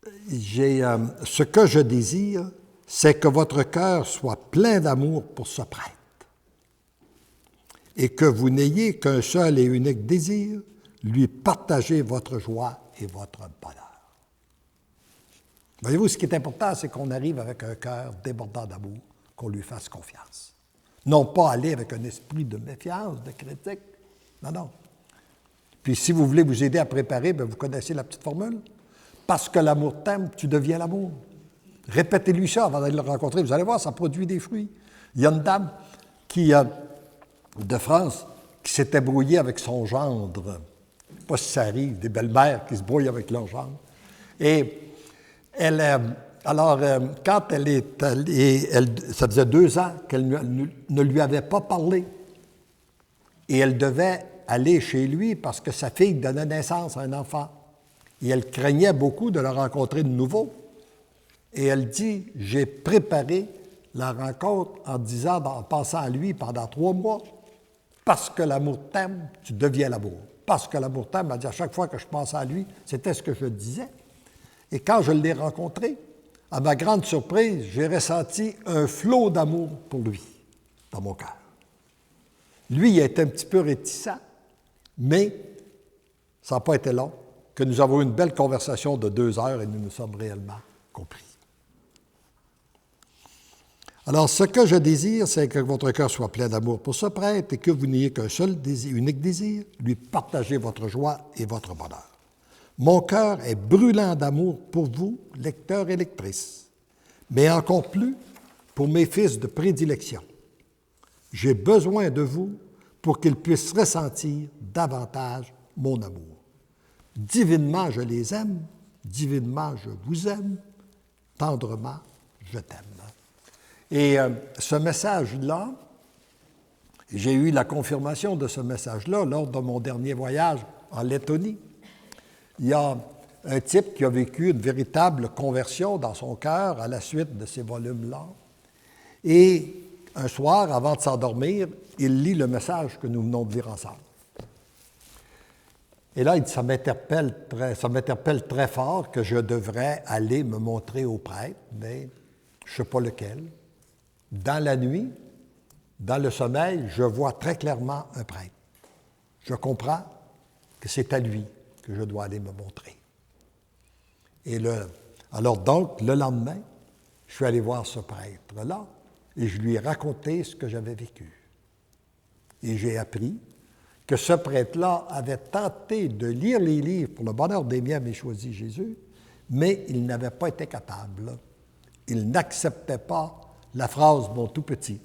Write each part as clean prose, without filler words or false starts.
ce que je désire, c'est que votre cœur soit plein d'amour pour ce prêtre et que vous n'ayez qu'un seul et unique désir, lui partager votre joie et votre bonheur. Voyez-vous, ce qui est important, c'est qu'on arrive avec un cœur débordant d'amour, qu'on lui fasse confiance. Non pas aller avec un esprit de méfiance, de critique. Non, non. Puis si vous voulez vous aider à préparer, bien, vous connaissez la petite formule. Parce que l'amour t'aime, tu deviens l'amour. Répétez-lui ça avant d'aller le rencontrer. Vous allez voir, ça produit des fruits. Il y a une dame de France qui s'était brouillée avec son gendre. Je ne sais pas si ça arrive, des belles-mères qui se brouillent avec leur gendre. Et quand elle est allée, ça faisait 2 ans qu'elle ne lui avait pas parlé. Et elle devait aller chez lui parce que sa fille donnait naissance à un enfant. Et elle craignait beaucoup de le rencontrer de nouveau. Et elle dit, j'ai préparé la rencontre en pensant à lui pendant 3 mois. Parce que l'amour t'aime, tu deviens l'amour. Parce que l'amour t'aime, elle dit, à chaque fois que je pensais à lui, c'était ce que je disais. Et quand je l'ai rencontré, à ma grande surprise, j'ai ressenti un flot d'amour pour lui dans mon cœur. Lui, il a été un petit peu réticent, mais ça n'a pas été long, que nous avons eu une belle conversation de 2 heures et nous nous sommes réellement compris. Alors, ce que je désire, c'est que votre cœur soit plein d'amour pour ce prêtre et que vous n'ayez qu'un seul désir, unique désir, lui partager votre joie et votre bonheur. Mon cœur est brûlant d'amour pour vous, lecteurs et lectrices, mais encore plus pour mes fils de prédilection. J'ai besoin de vous pour qu'ils puissent ressentir davantage mon amour. Divinement, je les aime, divinement, je vous aime, tendrement, je t'aime. Et ce message-là, j'ai eu la confirmation de ce message-là lors de mon dernier voyage en Lettonie. Il y a un type qui a vécu une véritable conversion dans son cœur à la suite de ces volumes-là. Et un soir, avant de s'endormir, il lit le message que nous venons de lire ensemble. Et là, il dit, ça m'interpelle très fort que je devrais aller me montrer au prêtre, mais je ne sais pas lequel. Dans la nuit, dans le sommeil, je vois très clairement un prêtre. Je comprends que c'est à lui que je dois aller me montrer. Alors donc, le lendemain, je suis allé voir ce prêtre-là et je lui ai raconté ce que j'avais vécu. Et j'ai appris que ce prêtre-là avait tenté de lire les livres pour le bonheur des miens, mais choisi Jésus, mais il n'avait pas été capable. Il n'acceptait pas la phrase « mon tout petit ».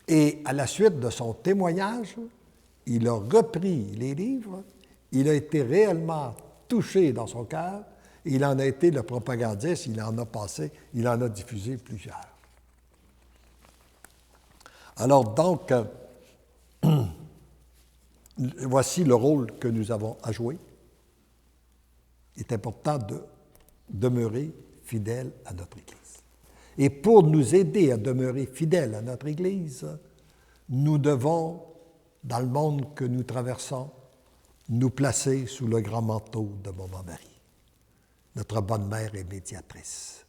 Et à la suite de son témoignage, il a repris les livres, il a été réellement touché dans son cœur, il en a été le propagandiste, il en a diffusé plusieurs. Alors donc, voici le rôle que nous avons à jouer. Il est important de demeurer fidèle à notre Église. Et pour nous aider à demeurer fidèles à notre Église, nous devons, dans le monde que nous traversons, nous placer sous le grand manteau de Maman Marie, notre bonne mère et médiatrice.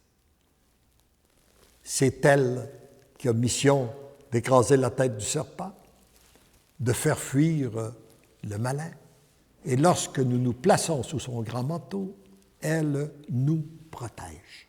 C'est elle qui a mission d'écraser la tête du serpent, de faire fuir le malin. Et lorsque nous nous plaçons sous son grand manteau, elle nous protège.